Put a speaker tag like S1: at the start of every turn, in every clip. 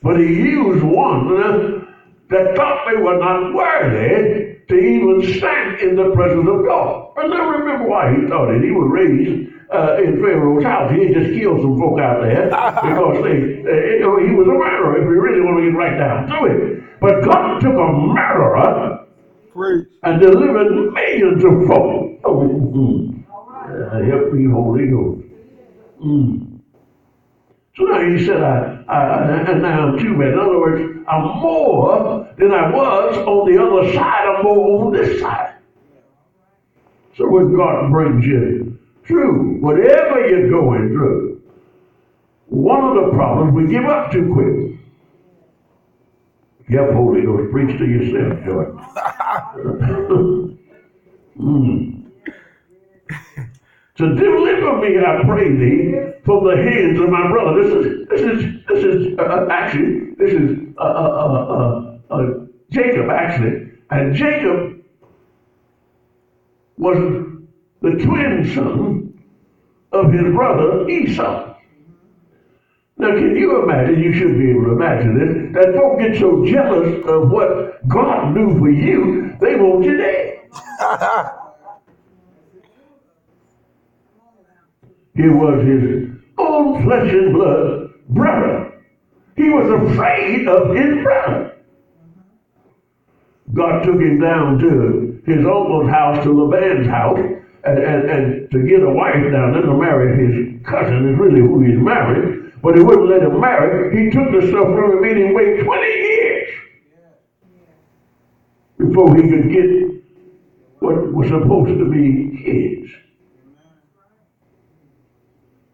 S1: But he used one that thought they were not worthy to even stand in the presence of God. And I remember why he thought it. He was raised in Pharaoh's house. He had just killed some folk out there because he was a murderer, if we really want to get right down to it. But God took a murderer and delivered millions of folk. Help me, Holy Ghost. So now he said, and now I'm too bad. In other words, I'm more than I was on the other side. I'm more on this side. So when God brings you through whatever you're going through, one of the problems, we give up too quick. Yep, Holy Ghost, preach to yourself, Joy. To deliver me, I pray thee, from the hands of my brother. This is Jacob, actually. And Jacob was the twin son of his brother Esau. Now, can you imagine, you should be able to imagine this, that folk get so jealous of what God knew for you, they want you dead. He was his own flesh and blood brother. He was afraid of his brother. God took him down to his uncle's house, to Laban's house, and to get a wife down there to marry his cousin is really who he's married, but he wouldn't let him marry. He took the stuff from him and made him wait 20 years before he could get what was supposed to be his.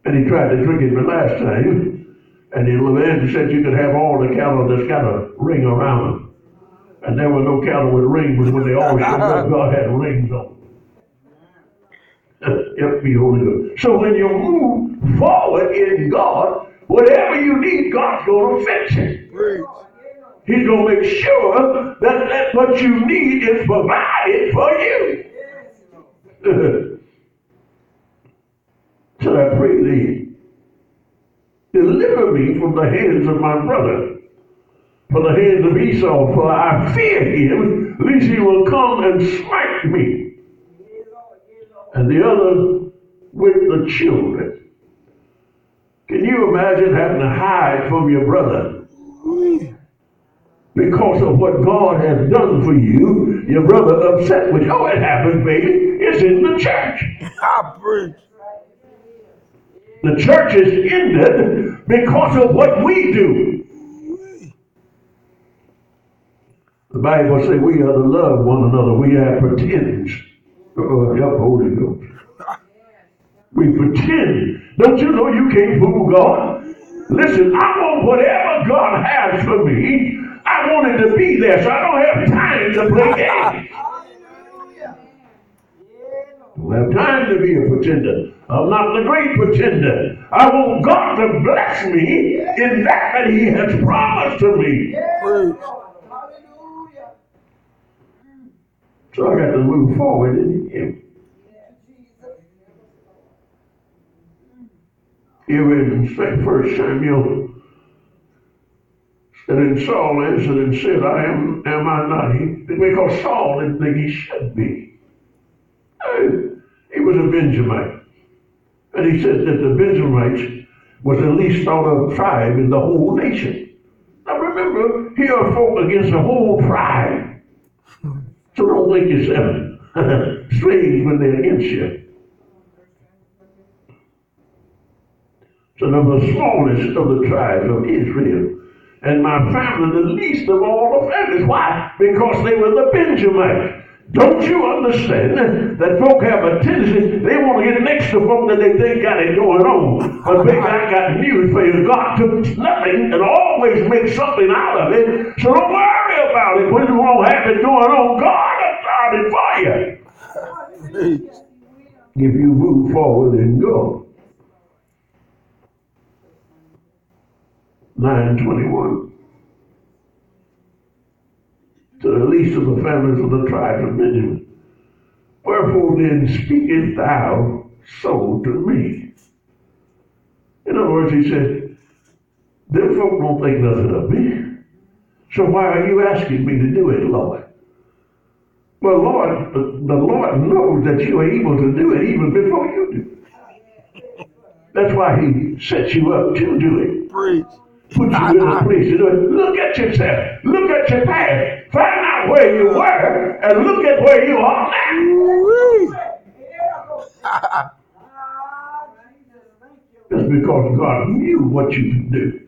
S1: And he tried to trick him the last time. And then Laban said you could have all the cattle that's got a ring around them. And there were no cattle with rings, but when they all showed up, God had rings on them. Help me, Holy Ghost. So when you move forward in God, whatever you need, God's going to fix it. He's going to make sure that what you need is provided for you. So I pray thee, deliver me from the hands of my brother, from the hands of Esau, for I fear him, lest he will come and smite me, and the other with the children. Can you imagine having to hide from your brother? Because of what God has done for you, your brother upset with you. Oh, it happens, baby. It's in the church. The church is ended because of what we do. The Bible says we are to love one another. We are pretends. Help Holy Ghost. We pretend. Don't you know you can't fool God? Listen, I want whatever God has for me. I want it to be there, so I don't have time to play games. I don't have time to be a pretender. I'm not the great pretender. I want God to bless me in that he has promised to me. So I got to move forward in him. Here in 1 Samuel, and then Saul answered and said, am I not he? Because Saul didn't think he should be. He was a Benjamite. And he said that the Benjamites was the least thought of tribe in the whole nation. Now remember, here are folk against the whole tribe. So don't think yourself strange when they're against you. So I'm the smallest of the tribes of Israel. And my family, the least of all the families. Why? Because they were the Benjamites. Don't you understand that folk have a tendency, they want to get next to folk that they think got it going on. But baby, I got news for you. God took nothing and always makes something out of it. So don't worry about it. When you won't have it going on, God has started for you. If you move forward and go. 9:21. To the least of the families of the tribe of Benjamin. Wherefore then speakest thou so to me? In other words, he said, Them folk don't think nothing of me. So why are you asking me to do it, Lord? Well, Lord, the Lord knows that you are able to do it even before you do. That's why he sets you up to do it.
S2: Preach.
S1: Put you in a place to do it. Look at yourself. Look at your past. Find out where you were and look at where you are now. That's because God knew what you could do.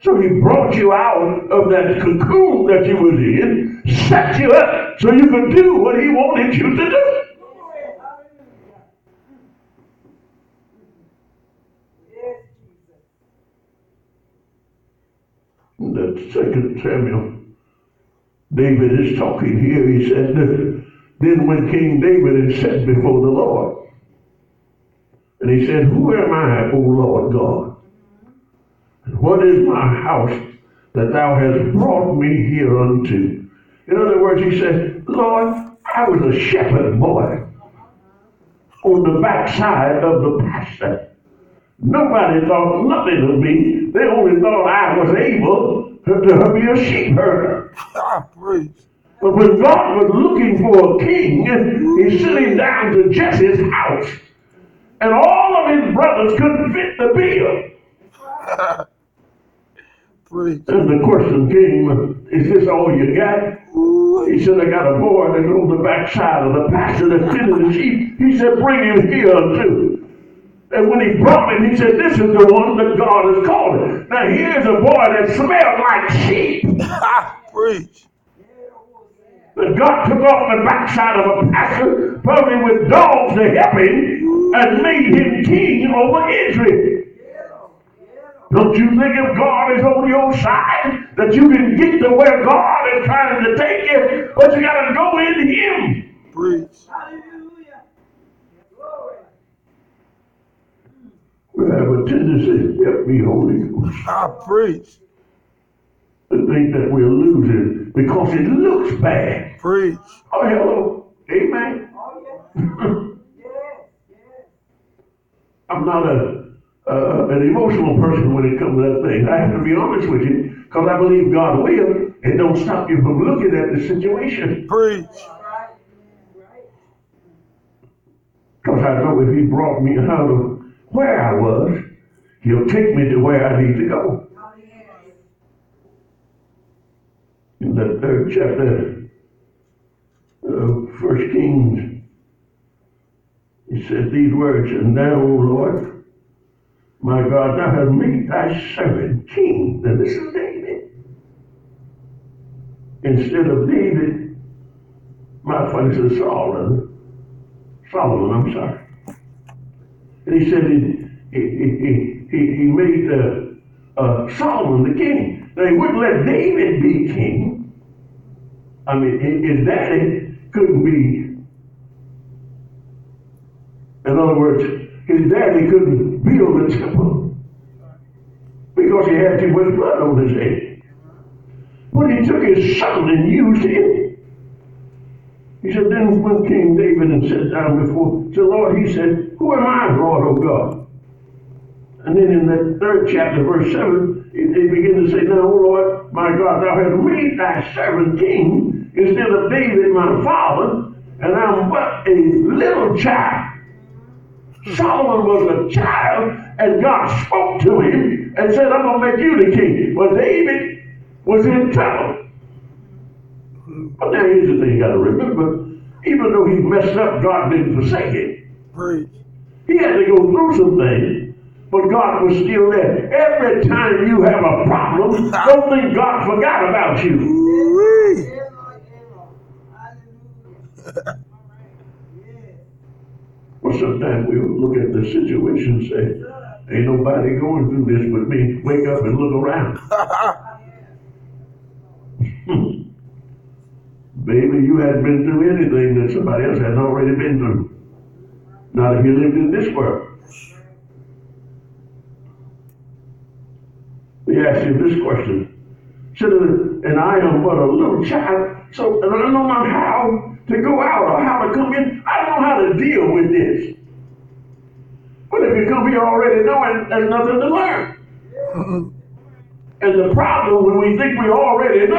S1: So he brought you out of that cocoon that you was in, set you up so you could do what he wanted you to do. In that 2 Samuel, David is talking here. He said, then when King David is set before the Lord, and he said, who am I, O Lord God? And what is my house that thou hast brought me here unto? In other words, he said, Lord, I was a shepherd boy on the backside of the pasture. Nobody thought nothing of me. They only thought I was able to be a sheep herder. But when God was looking for a king, he's sitting down to Jesse's house, and all of his brothers couldn't fit the bill. And the question came, is this all you got? He said, I got a boy that's on the backside of the pasture that's tending the sheep. He said, bring him here too. And when he brought him, he said, this is the one that God has called him. Now here's a boy that smelled like sheep.
S2: Preach.
S1: That God took off the backside of a pasture, probably with dogs to help him, and made him king over Israel. Don't you think if God is on your side, that you can get to where God is trying to take you, but you got to go in him.
S2: Preach.
S3: Hallelujah. Glory.
S1: We have a tendency, help me, Holy Ghost,
S2: Preach.
S1: to think that we're losing because it looks bad.
S2: Preach.
S1: Oh, hello. Amen.
S3: Oh, yes.
S1: I'm not an emotional person when it comes to that thing. I have to be honest with you, because I believe God will. It don't stop you from looking at the situation.
S2: Preach.
S1: Because I know if he brought me out of where I was, he'll take me to where I need to go. In the 3rd chapter of 1 Kings, he said these words, and now, O Lord, my God, thou hast made thy servant king. Now this is David. Instead of David, my father said Solomon, I'm sorry. And he said he made Solomon the king. Now he wouldn't let David be king. I mean, his daddy couldn't be. In other words, his daddy couldn't build a temple because he had too much blood on his head. But he took his son and used him. He said, then when King David and sat down before the Lord, he said, who am I, Lord, O God? And then in that 3rd chapter, verse 7, they begin to say, now, O Lord, my God, thou hast made thy servant king instead of David, my father, and I'm but a little child. Solomon was a child, and God spoke to him and said, I'm going to make you the king. But David was in trouble. But now here's the thing you got to remember. Even though he messed up, God didn't forsake him.
S2: Preach.
S1: He had to go through some things, but God was still there. Every time you have a problem, don't think God forgot about you. Well, sometimes we'll look at the situation and say, ain't nobody going through this but me. Wake up and look around. Baby, you hadn't been through anything that somebody else hadn't already been through. Not if you lived in this world. He asked him this question. Said, and I am but a little child, so and I don't know how to go out or how to come in. I don't know how to deal with this. But if you come here already knowing, there's nothing to learn. And the problem when we think we already know